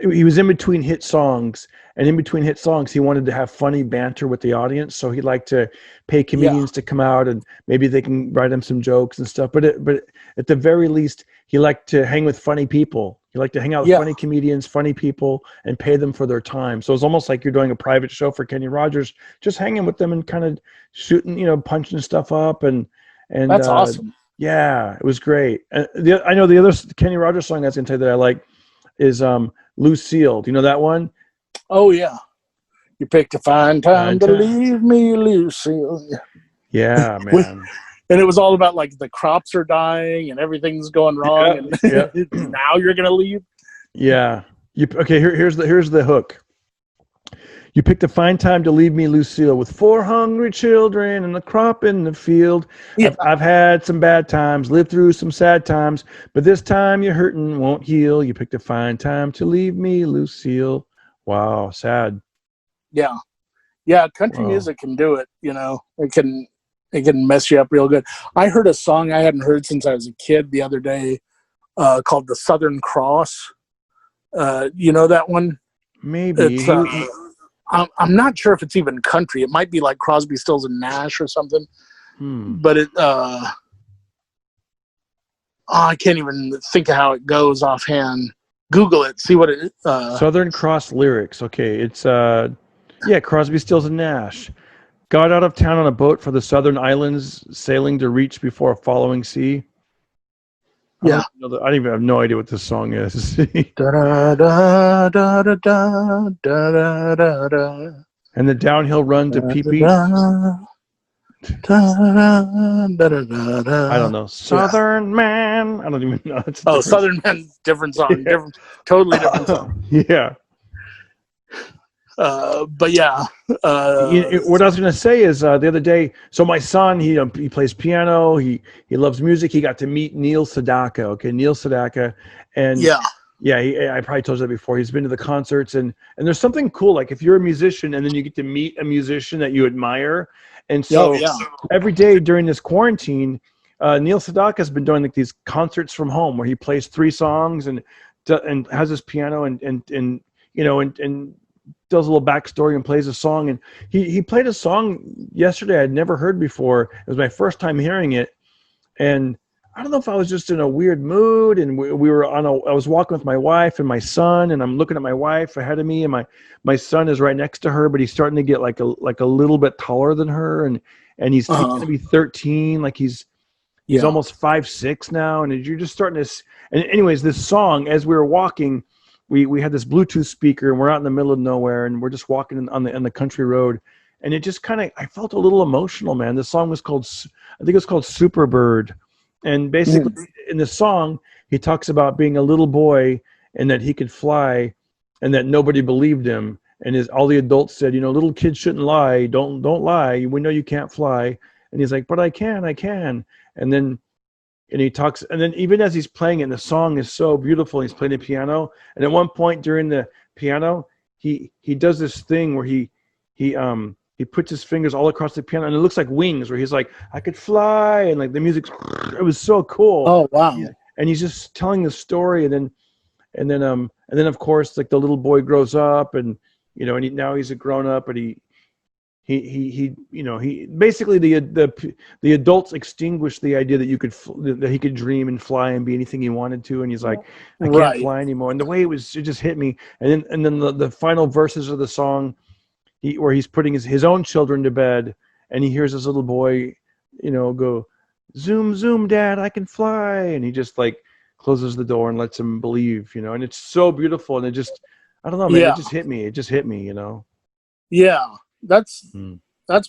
he was in between hit songs, and in between hit songs, he wanted to have funny banter with the audience. So he'd like to pay comedians to come out and maybe they can write him some jokes and stuff. But at the very least, he liked to hang with funny people. He liked to hang out with funny comedians, funny people, and pay them for their time. So it's almost like you're doing a private show for Kenny Rogers, just hanging with them and kind of shooting, punching stuff up. And that's awesome. Yeah, it was great. I know the other Kenny Rogers song I was going to tell you that I like is Lucille. Do you know that one? Oh, yeah. You picked a fine time to leave me, Lucille. Yeah, man. And it was all about like the crops are dying and everything's going wrong. And now you're going to leave. Yeah. Okay. Here's the hook. You picked a fine time to leave me, Lucille, with 4 hungry children and the crop in the field. Yeah. I've had some bad times, lived through some sad times, but this time you're hurting won't heal. You picked a fine time to leave me, Lucille. Wow, sad. Yeah. Yeah, country Wow. music can do it, you know. It can mess you up real good. I heard a song I hadn't heard since I was a kid the other day called The Southern Cross. You know that one? Maybe. It's I'm not sure if it's even country. It might be like Crosby, Stills and Nash or something. But it I can't even think of how it goes offhand. Google it, see what it Southern Cross lyrics. Okay, it's Crosby, Stills and Nash. Got out of town on a boat for the southern islands, sailing to reach before a following sea. Yeah. I even have no idea what this song is. Da, da, da, da, da, da, da, da, And the downhill run to Pee-Pee. I don't know. Southern Man. I don't even know. Southern Man, different song. Yeah. Totally different song. Yeah. But yeah. What I was going to say is the other day, so my son, he plays piano. He loves music. He got to meet Neil Sedaka. Okay, Neil Sedaka. And I probably told you that before. He's been to the concerts, and there's something cool. Like if you're a musician and then you get to meet a musician that you admire. And so every day during this quarantine, Neil Sedaka has been doing like these concerts from home where he plays 3 songs and has his piano and does a little backstory and plays a song. And he played a song yesterday I'd never heard before. It was my first time hearing it. And I don't know if I was just in a weird mood, and we were I was walking with my wife and my son, and I'm looking at my wife ahead of me, and my son is right next to her, but he's starting to get like a little bit taller than her, and he's going to be 13, like he's almost 5'6" now, and you're just starting to. And anyways, this song, as we were walking, we had this Bluetooth speaker, and we're out in the middle of nowhere, and we're just walking on the country road, and it just kind of, I felt a little emotional, man. The song was called, I think it was called Superbird. And basically in the song, he talks about being a little boy and that he could fly and that nobody believed him. And all the adults said, little kids shouldn't lie. Don't lie. We know you can't fly. And he's like, but I can. And then he talks, and then even as he's playing it, and the song is so beautiful, he's playing the piano. And at one point during the piano, he does this thing where he puts his fingers all across the piano, and it looks like wings, where he's like, I could fly, and like the music, it was so cool. Oh wow! Yeah. And he's just telling the story, and then of course, like the little boy grows up, and now he's a grown up, but he basically the adults extinguished the idea that that he could dream and fly and be anything he wanted to, and he's like, I can't fly anymore. And the way it just hit me, and then the final verses of the song. Where he's putting his own children to bed, and he hears this little boy, go, zoom, zoom, Dad, I can fly. And he just like closes the door and lets him believe, and it's so beautiful. And it just, I don't know, man, it just hit me. Yeah, that's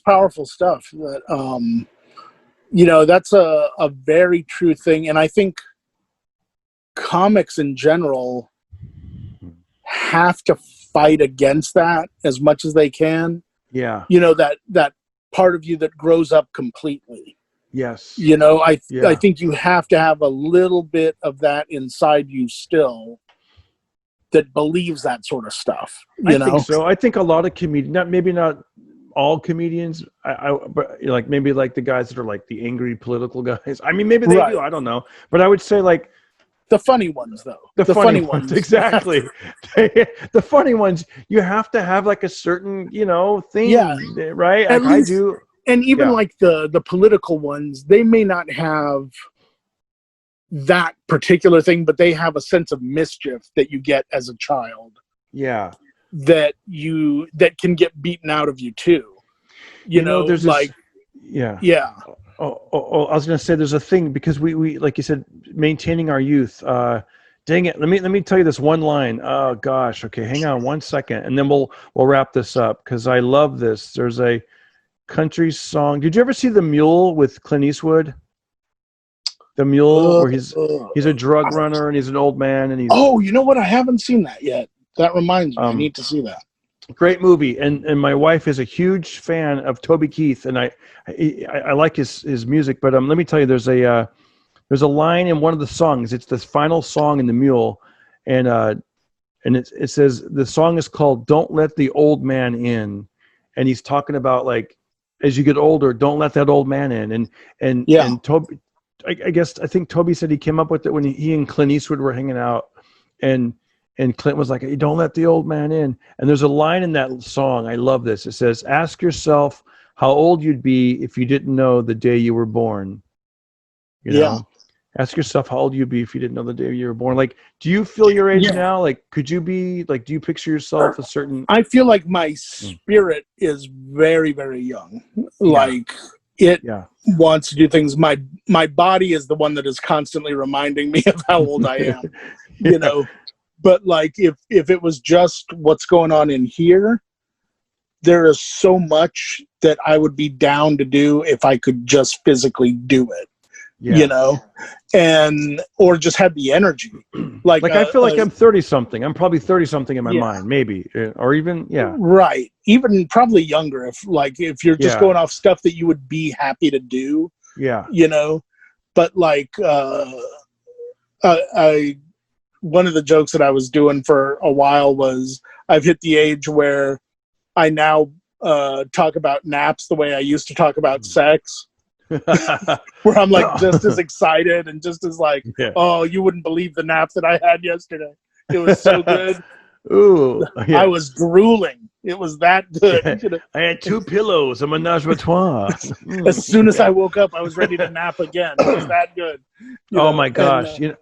powerful stuff. That, that's a very true thing. And I think comics in general have to fight against that as much as they can. Yeah. That part of you that grows up completely. Yes. I think you have to have a little bit of that inside you still that believes that sort of stuff. I think so. I think a lot of comedians, maybe not all comedians, but like maybe like the guys that are like the angry political guys. I mean, maybe they do. I don't know. But I would say like, the funny ones, though. The funny ones, exactly. The funny ones, you have to have like a certain, thing, right? Like I do. And even like the political ones, they may not have that particular thing, but they have a sense of mischief that you get as a child. Yeah. That can get beaten out of you too. There's like, yeah. Oh, I was going to say there's a thing, because we like you said, maintaining our youth. Dang it. Let me tell you this one line. Oh gosh. Okay. Hang on 1 second. And then we'll wrap this up, because I love this. There's a country song. Did you ever see The Mule with Clint Eastwood? The Mule, where he's a drug runner and he's an old man, and he's. Oh, you know what? I haven't seen that yet. That reminds me. I need to see that. Great movie, and my wife is a huge fan of Toby Keith, and I like his music. But let me tell you, there's a line in one of the songs. It's the final song in The Mule, and it says the song is called "Don't Let the Old Man In," and he's talking about like as you get older, don't let that old man in, and Toby. I think Toby said he came up with it when he and Clint Eastwood were hanging out, and Clint was like, hey, don't let the old man in. And there's a line in that song, I love this. It says, ask yourself how old you'd be if you didn't know the day you were born. You know? Ask yourself how old you'd be if you didn't know the day you were born. Like, do you feel your age now? Like, could you be, like, do you picture yourself a certain... I feel like my spirit is very, very young. Like, it wants to do things. My body is the one that is constantly reminding me of how old I am, you know? But like, if it was just what's going on in here, there is so much that I would be down to do if I could just physically do it, you know, or just have the energy. Like I feel like I'm 30 something. I'm probably 30 something in my mind, maybe, or even, right. Even probably younger. If you're just going off stuff that you would be happy to do, you know, but like, one of the jokes that I was doing for a while was I've hit the age where I now talk about naps the way I used to talk about sex, where I'm like just as excited and just as like, oh, you wouldn't believe the nap that I had yesterday. It was so good. Ooh, I was drooling. It was that good. You know? I had 2 pillows, a menage a trois. As soon as I woke up, I was ready to nap again. It was that good. Oh my gosh. You know,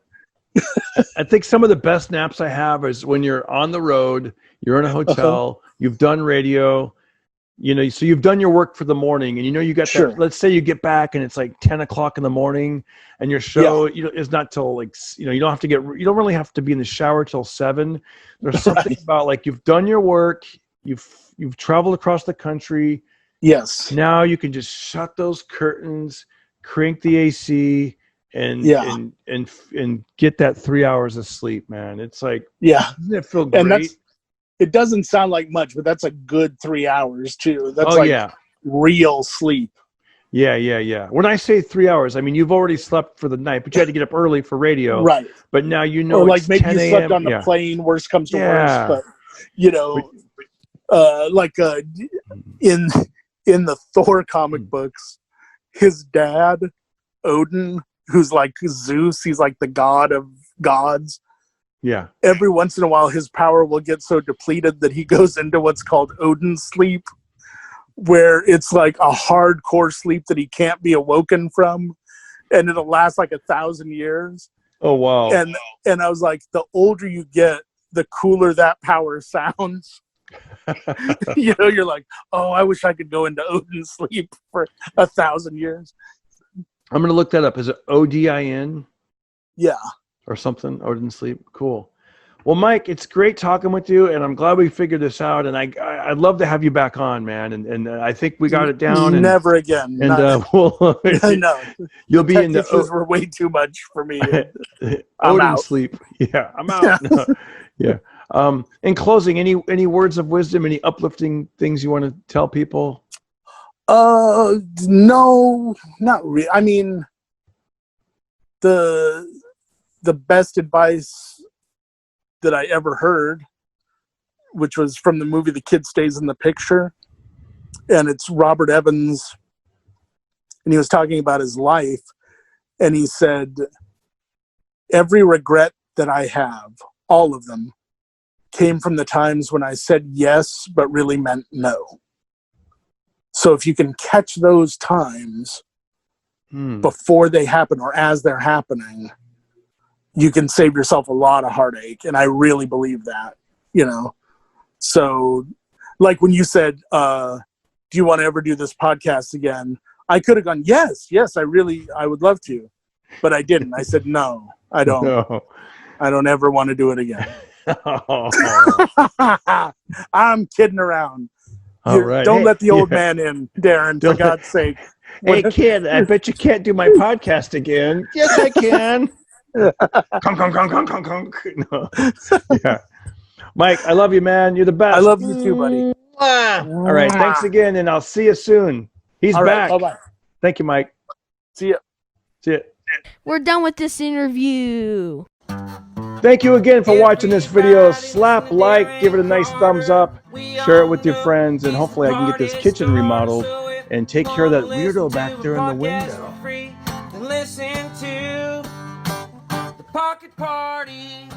I think some of the best naps I have is when you're on the road, you're in a hotel, you've done radio, you know, so you've done your work for the morning, and you know you got that. Let's say you get back and it's like 10 o'clock in the morning, and your show is not till like, you know, you don't really have to be in the shower till 7. There's something about like you've done your work, you've traveled across the country. Yes. Now you can just shut those curtains, crank the AC. And get that 3 hours of sleep, man. It's like, doesn't it feel great? And it doesn't sound like much, but that's a good 3 hours too. That's real sleep. Yeah. When I say 3 hours, I mean you've already slept for the night, but you had to get up early for radio, right? But now you know, or like maybe you slept on the plane. Worst comes to worst, but you know, in the Thor comic books, his dad, Odin, who's like Zeus, he's like the god of gods. Yeah. Every once in a while, his power will get so depleted that he goes into what's called OdinSleep, where it's like a hardcore sleep that he can't be awoken from, and it'll last like 1,000 years. Oh, wow. And I was like, the older you get, the cooler that power sounds. You know, you're like, oh, I wish I could go into OdinSleep for 1,000 years. I'm going to look that up. Is it ODIN? Yeah. Or something? OdinSleep. Cool. Well, Mike, it's great talking with you, and I'm glad we figured this out. And I'd love to have you back on, man. And I think we got it down. Never again. And I know. You'll be in the. These were way too much for me. OdinSleep. Yeah, I'm out. Yeah. In closing, any words of wisdom, any uplifting things you want to tell people? No, not really. I mean, the best advice that I ever heard, which was from the movie The Kid Stays in the Picture, and it's Robert Evans, and he was talking about his life, and he said, every regret that I have, all of them, came from the times when I said yes, but really meant no. So if you can catch those times before they happen or as they're happening, you can save yourself a lot of heartache. And I really believe that, you know. So like when you said, do you want to ever do this podcast again? I could have gone, yes, I would love to. But I didn't. I said, no, I don't. No. I don't ever want to do it again. I'm kidding around. All right. Don't let the old man in, Darren, for God's sake. Hey, kid, I bet you can't do my podcast again. Yes, I can. Conk. No. Yeah. Mike, I love you, man. You're the best. I love you too, buddy. All right. Thanks again, and I'll see you soon. He's All right, back. bye-bye. Thank you, Mike. See ya. See ya. We're done with this interview. Thank you again for watching this video. Slap like, give it a nice thumbs up, share it with your friends, and hopefully I can get this kitchen remodeled and take care of that weirdo back there in the window. Listen to the Pocket Party.